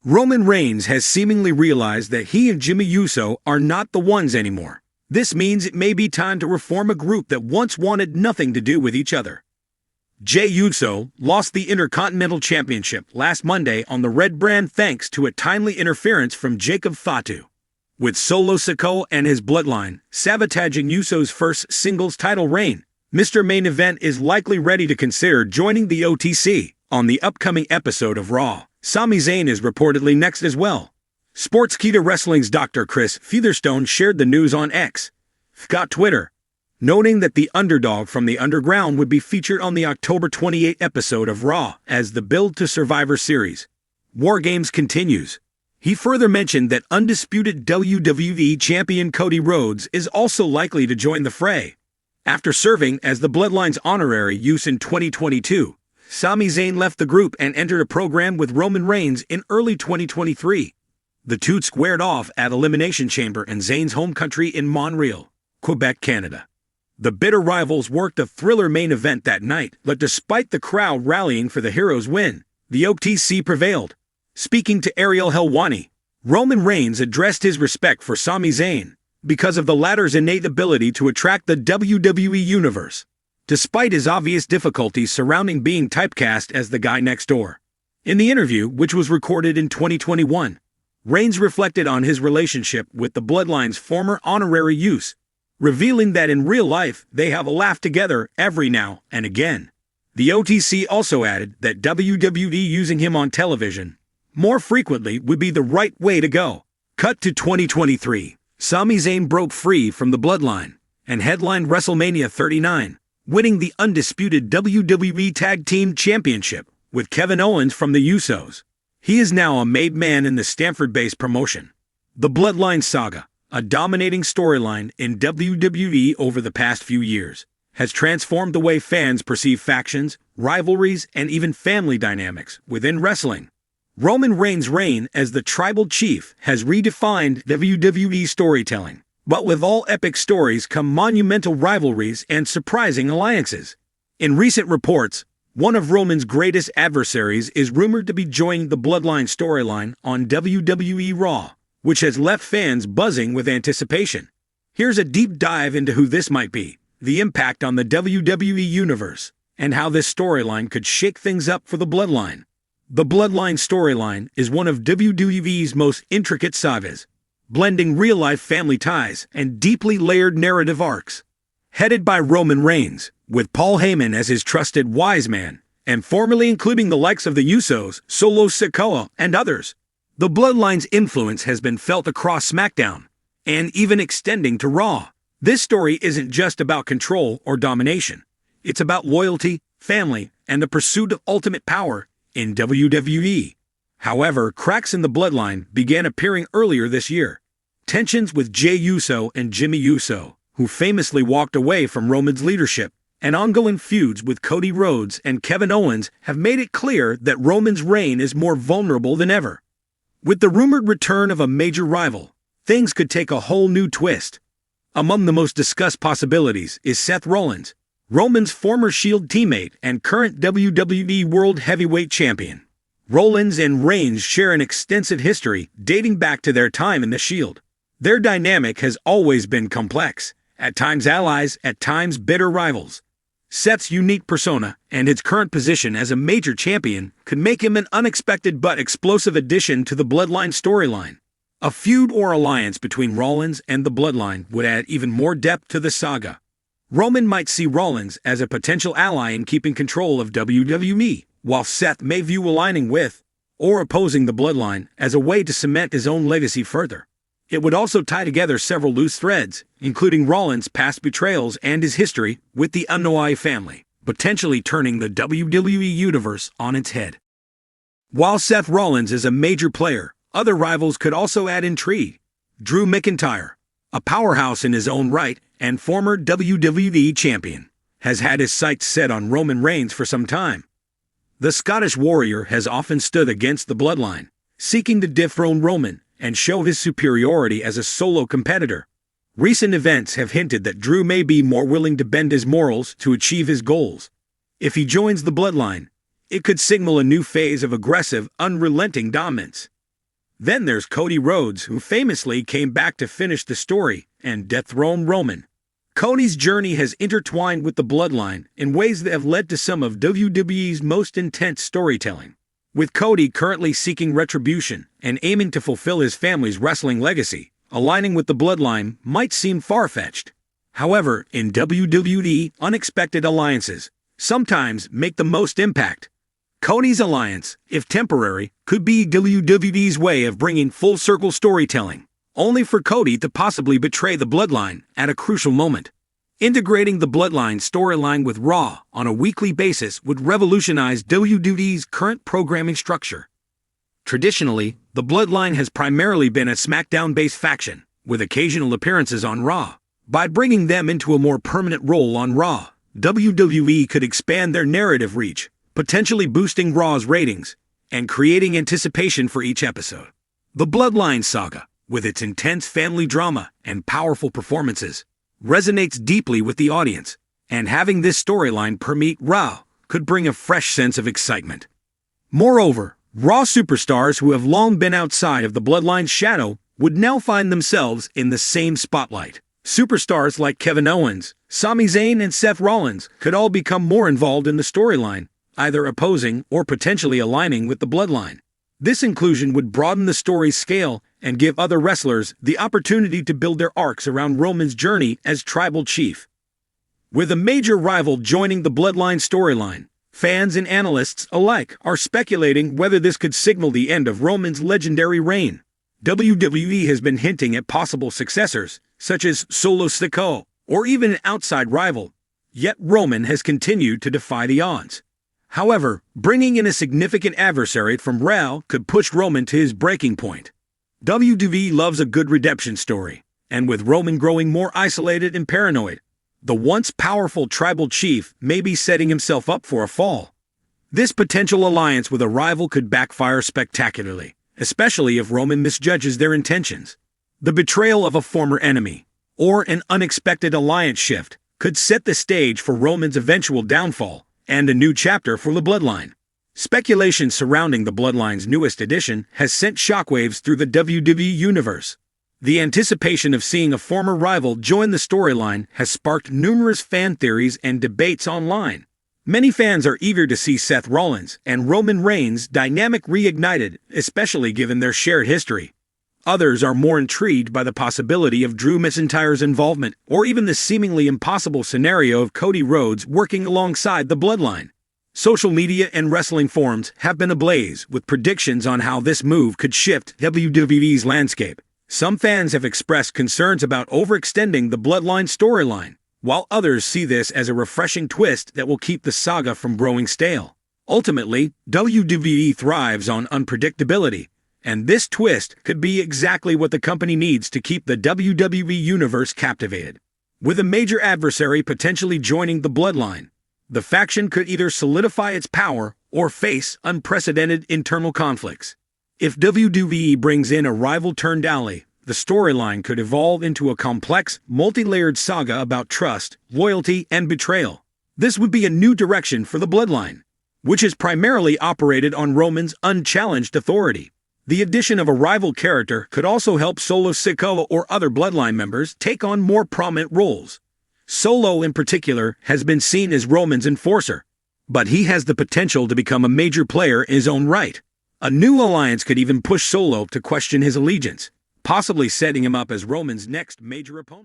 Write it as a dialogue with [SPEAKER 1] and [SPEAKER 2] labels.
[SPEAKER 1] Roman Reigns has seemingly realized that he and Jimmy Uso are not the ones anymore. This means it may be time to reform a group that once wanted nothing to do with each other. Jey Uso lost the Intercontinental Championship last Monday on the Red Brand thanks to a timely interference from Jacob Fatu, with Solo Sikoa and his bloodline sabotaging Uso's first singles title reign. Mr. Main Event is likely ready to consider joining the OTC on the upcoming episode of Raw. Sami Zayn is reportedly next as well. Sportskeeda Wrestling's Dr. Chris Featherstone shared the news on X, Twitter, noting that the underdog from the underground would be featured on the October 28 episode of Raw as the build to Survivor Series War Games continues. He further mentioned that undisputed WWE champion Cody Rhodes is also likely to join the fray. After serving as the Bloodline's honorary use in 2022, Sami Zayn left the group and entered a program with Roman Reigns in early 2023. The two squared off at Elimination Chamber in Zayn's home country in Montreal, Quebec, Canada. The bitter rivals worked a thriller main event that night, but despite the crowd rallying for the Heroes' win, the OTC prevailed. Speaking to Ariel Helwani, Roman Reigns addressed his respect for Sami Zayn because of the latter's innate ability to attract the WWE Universe, despite his obvious difficulties surrounding being typecast as the guy next door. In the interview, which was recorded in 2021, Reigns reflected on his relationship with the Bloodline's former honorary use, revealing that in real life they have a laugh together every now and again. The OTC also added that WWE using him on television more frequently would be the right way to go. Cut to 2023. Sami Zayn broke free from the Bloodline and headlined WrestleMania 39, winning the undisputed WWE Tag Team Championship with Kevin Owens from the Usos. He is now a made man in the Stamford-based promotion. The Bloodline Saga, a dominating storyline in WWE over the past few years, has transformed the way fans perceive factions, rivalries, and even family dynamics within wrestling. Roman Reigns' reign as the Tribal Chief has redefined WWE storytelling. But with all epic stories come monumental rivalries and surprising alliances. In recent reports, one of Roman's greatest adversaries is rumored to be joining the Bloodline storyline on WWE Raw, which has left fans buzzing with anticipation. Here's a deep dive into who this might be, the impact on the WWE Universe, and how this storyline could shake things up for the Bloodline. The Bloodline storyline is one of WWE's most intricate sagas, blending real-life family ties and deeply layered narrative arcs. Headed by Roman Reigns, with Paul Heyman as his trusted wise man, and formerly including the likes of the Usos, Solo Sikoa, and others, the Bloodline's influence has been felt across SmackDown, and even extending to Raw. This story isn't just about control or domination. It's about loyalty, family, and the pursuit of ultimate power in WWE. However, cracks in the Bloodline began appearing earlier this year. Tensions with Jey Uso and Jimmy Uso, who famously walked away from Roman's leadership, and ongoing feuds with Cody Rhodes and Kevin Owens have made it clear that Roman's reign is more vulnerable than ever. With the rumored return of a major rival, things could take a whole new twist. Among the most discussed possibilities is Seth Rollins, Roman's former Shield teammate and current WWE World Heavyweight Champion. Rollins and Reigns share an extensive history dating back to their time in the Shield. Their dynamic has always been complex, at times allies, at times bitter rivals. Seth's unique persona and his current position as a major champion could make him an unexpected but explosive addition to the Bloodline storyline. A feud or alliance between Rollins and the Bloodline would add even more depth to the saga. Roman might see Rollins as a potential ally in keeping control of WWE, while Seth may view aligning with or opposing the Bloodline as a way to cement his own legacy further. It would also tie together several loose threads, including Rollins' past betrayals and his history with the Anoa'i family, potentially turning the WWE Universe on its head. While Seth Rollins is a major player, other rivals could also add intrigue. Drew McIntyre, a powerhouse in his own right and former WWE champion, has had his sights set on Roman Reigns for some time. The Scottish Warrior has often stood against the Bloodline, seeking to dethrone Roman and show his superiority as a solo competitor. Recent events have hinted that Drew may be more willing to bend his morals to achieve his goals. If he joins the Bloodline, it could signal a new phase of aggressive, unrelenting dominance. Then there's Cody Rhodes, who famously came back to finish the story and dethrone Roman. Cody's journey has intertwined with the bloodline in ways that have led to some of WWE's most intense storytelling. With Cody currently seeking retribution and aiming to fulfill his family's wrestling legacy, aligning with the bloodline might seem far-fetched. However, in WWE, unexpected alliances sometimes make the most impact. Cody's alliance, if temporary, could be WWE's way of bringing full-circle storytelling, only for Cody to possibly betray the bloodline at a crucial moment. Integrating the bloodline storyline with Raw on a weekly basis would revolutionize WWE's current programming structure. Traditionally, the bloodline has primarily been a SmackDown-based faction, with occasional appearances on Raw. By bringing them into a more permanent role on Raw, WWE could expand their narrative reach, potentially boosting Raw's ratings and creating anticipation for each episode. The Bloodline Saga, with its intense family drama and powerful performances, resonates deeply with the audience, and having this storyline permeate Raw could bring a fresh sense of excitement. Moreover, Raw superstars who have long been outside of the Bloodline's shadow would now find themselves in the same spotlight. Superstars like Kevin Owens, Sami Zayn, and Seth Rollins could all become more involved in the storyline, either opposing or potentially aligning with the bloodline. This inclusion would broaden the story's scale and give other wrestlers the opportunity to build their arcs around Roman's journey as tribal chief. With a major rival joining the bloodline storyline, fans and analysts alike are speculating whether this could signal the end of Roman's legendary reign. WWE has been hinting at possible successors, such as Solo Sikoa, or even an outside rival, yet Roman has continued to defy the odds. However, bringing in a significant adversary from Raw could push Roman to his breaking point. WWE loves a good redemption story, and with Roman growing more isolated and paranoid, the once powerful tribal chief may be setting himself up for a fall. This potential alliance with a rival could backfire spectacularly, especially if Roman misjudges their intentions. The betrayal of a former enemy, or an unexpected alliance shift, could set the stage for Roman's eventual downfall and a new chapter for the bloodline. Speculation surrounding the bloodline's newest addition has sent shockwaves through the WWE universe. The anticipation of seeing a former rival join the storyline has sparked numerous fan theories and debates online. Many fans are eager to see Seth Rollins and Roman Reigns' dynamic reignited, especially given their shared history. Others are more intrigued by the possibility of Drew McIntyre's involvement, or even the seemingly impossible scenario of Cody Rhodes working alongside the bloodline. Social media and wrestling forums have been ablaze with predictions on how this move could shift WWE's landscape. Some fans have expressed concerns about overextending the bloodline storyline, while others see this as a refreshing twist that will keep the saga from growing stale. Ultimately, WWE thrives on unpredictability, and this twist could be exactly what the company needs to keep the WWE universe captivated. With a major adversary potentially joining the bloodline, the faction could either solidify its power or face unprecedented internal conflicts. If WWE brings in a rival-turned-ally, the storyline could evolve into a complex, multi-layered saga about trust, loyalty, and betrayal. This would be a new direction for the bloodline, which has primarily operated on Roman's unchallenged authority. The addition of a rival character could also help Solo Sikoa or other bloodline members take on more prominent roles. Solo, in particular, has been seen as Roman's enforcer, but he has the potential to become a major player in his own right. A new alliance could even push Solo to question his allegiance, possibly setting him up as Roman's next major opponent.